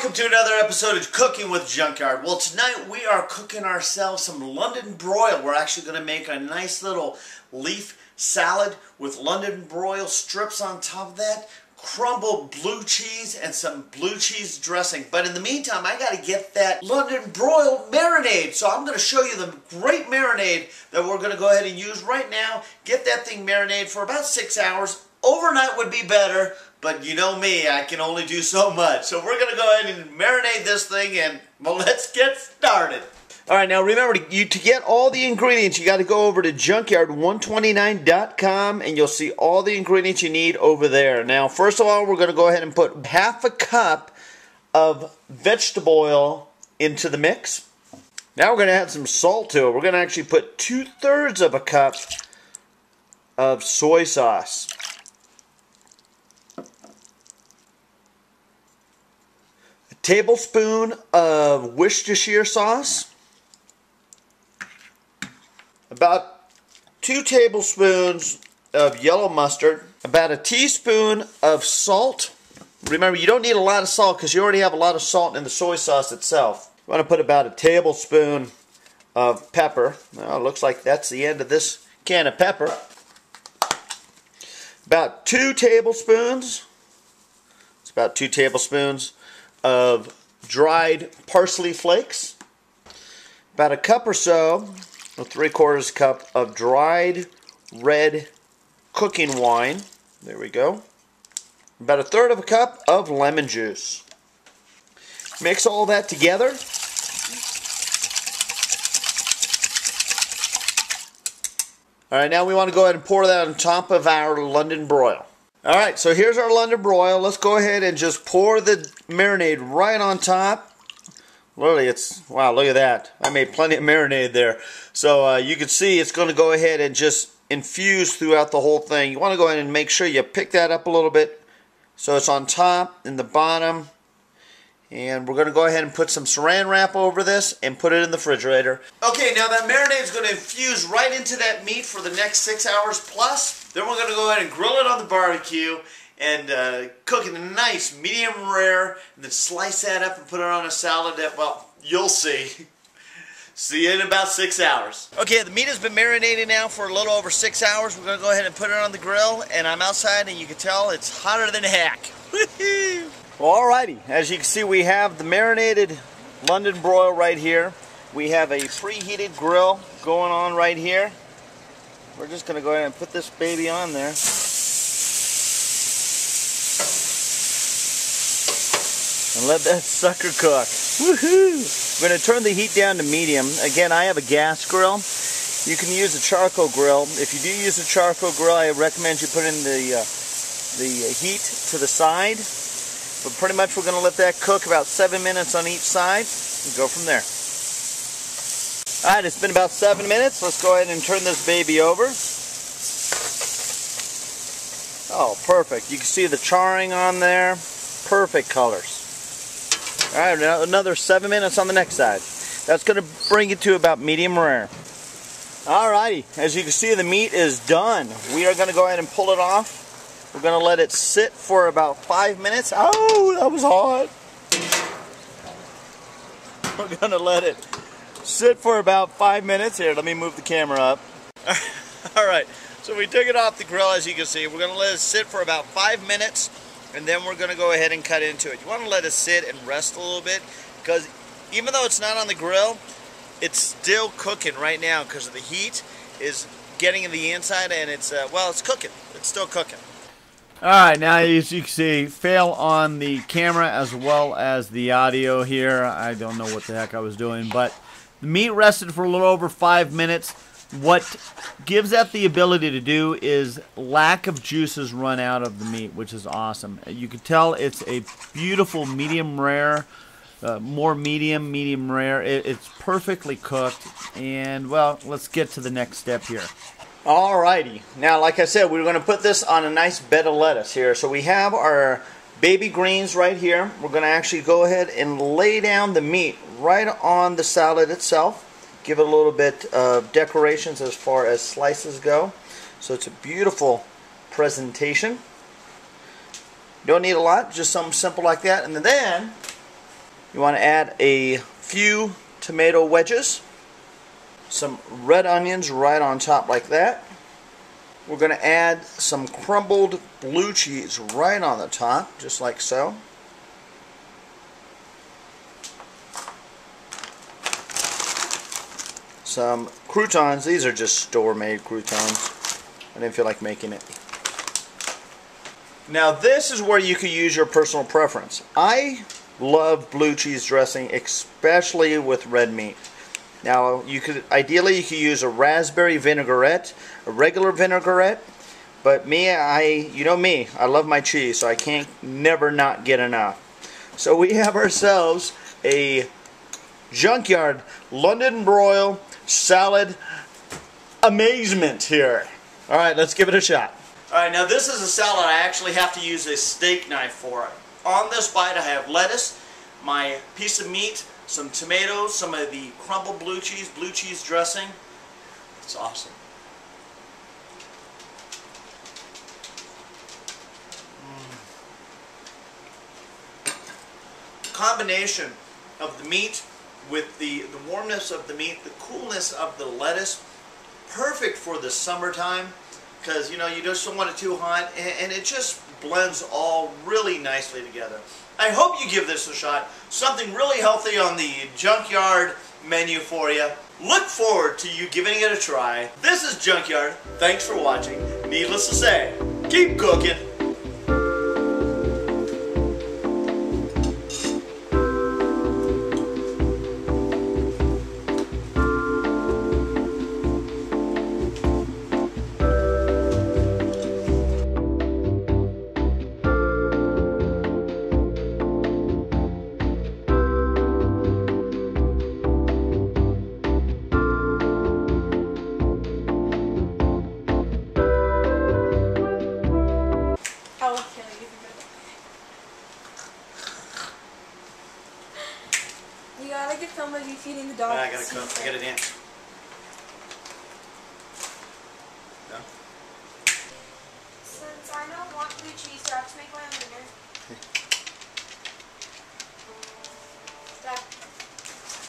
welcome to another episode of Cooking with Junkyard. Well, tonight we are cooking ourselves some London broil. We're actually going to make a nice little leaf salad with London broil strips on top of that, crumbled blue cheese, and some blue cheese dressing. But in the meantime, I got to get that London broil marinade. So I'm going to show you the great marinade that we're going to go ahead and use right now. Get that thing marinated for about 6 hours. Overnight would be better, but you know me, I can only do so much. So we're going to go ahead and marinate this thing, and well, let's get started. Alright, now remember, to get all the ingredients, you got to go over to Junkyard129.com, and you'll see all the ingredients you need over there. Now, first of all, we're going to go ahead and put half a cup of vegetable oil into the mix. Now we're going to add some salt to it. We're going to actually put 2/3 of a cup of soy sauce. Tablespoon of Worcestershire sauce, about 2 tablespoons of yellow mustard, about a teaspoon of salt. Remember, you don't need a lot of salt because you already have a lot of salt in the soy sauce itself. You want to put about a tablespoon of pepper. Well, it looks like that's the end of this can of pepper. About 2 tablespoons. It's about 2 tablespoons of dried parsley flakes, about a cup or so, or 3/4 cup of dried red cooking wine. There we go. About 1/3 of a cup of lemon juice. Mix all that together. Alright, now we want to go ahead and pour that on top of our London broil. Alright, so here's our London broil. Let's go ahead and just pour the marinade right on top. Literally, it's, wow, look at that. I made plenty of marinade there. So you can see it's going to go ahead and just infuse throughout the whole thing. You want to go ahead and make sure you pick that up a little bit so it's on top and the bottom. And we're going to go ahead and put some saran wrap over this and put it in the refrigerator. Okay, now that marinade is going to infuse right into that meat for the next 6 hours plus. Then we're going to go ahead and grill it on the barbecue and cook it nice, medium rare, and then slice that up and put it on a salad that, well, you'll see. See you in about 6 hours. Okay, the meat has been marinated now for a little over 6 hours. We're going to go ahead and put it on the grill, and I'm outside, and you can tell it's hotter than heck. Well, alrighty, as you can see, we have the marinated London broil right here. We have a preheated grill going on right here. We're just going to go ahead and put this baby on there. And let that sucker cook. Woohoo! We're going to turn the heat down to medium. Again, I have a gas grill. You can use a charcoal grill. If you do use a charcoal grill, I recommend you put in the heat to the side. But pretty much we're going to let that cook about 7 minutes on each side and go from there. Alright, it's been about 7 minutes. Let's go ahead and turn this baby over. Oh, perfect. You can see the charring on there. Perfect colors. Alright, now another 7 minutes on the next side. That's going to bring it to about medium rare. Alrighty, as you can see, the meat is done. We are going to go ahead and pull it off. We're going to let it sit for about 5 minutes. Oh, that was hot. We're going to let it sit for about 5 minutes. Here, let me move the camera up. Alright, so we took it off the grill, as you can see. We're going to let it sit for about 5 minutes, and then we're going to go ahead and cut into it. You want to let it sit and rest a little bit, because even though it's not on the grill, it's still cooking right now because of the heat is getting in the inside, and it's, well, it's cooking. It's still cooking. Alright, now as you can see, fail on the camera as well as the audio here. I don't know what the heck I was doing, but the meat rested for a little over 5 minutes. What gives that the ability to do is lack of juices run out of the meat, which is awesome. You can tell it's a beautiful medium rare, more medium rare. It's perfectly cooked, and well, let's get to the next step here. Alrighty, now like I said, we're going to put this on a nice bed of lettuce here. So we have our baby greens right here. We're going to actually go ahead and lay down the meat right on the salad itself. Give it a little bit of decorations as far as slices go. So it's a beautiful presentation. Don't need a lot, just something simple like that. And then You want to add a few tomato wedges, some red onions right on top like that. We're going to add some crumbled blue cheese right on the top, just like so. Some croutons. These are just store-made croutons. I didn't feel like making it. Now this is where you could use your personal preference. I love blue cheese dressing, especially with red meat. Now ideally you could use a raspberry vinaigrette, a regular vinaigrette, but you know me, I love my cheese, so I can't never not get enough. So we have ourselves a Junkyard London Broil salad amazement here. Alright, let's give it a shot. Alright, now this is a salad I actually have to use a steak knife for. On this bite I have lettuce, my piece of meat, some tomatoes, some of the crumbled blue cheese dressing. It's awesome. Combination of the meat with the warmness of the meat, the coolness of the lettuce, perfect for the summertime, because you know you just don't want it too hot, and it just blends all really nicely together. I hope you give this a shot. Something really healthy on the Junkyard menu for you. Look forward to you giving it a try. This is Junkyard. Thanks for watching. Needless to say, keep cooking. You gotta get film of you feeding the dog. I gotta cook. I gotta dance. Done? Since I don't want blue cheese, do I have to make my own dinner?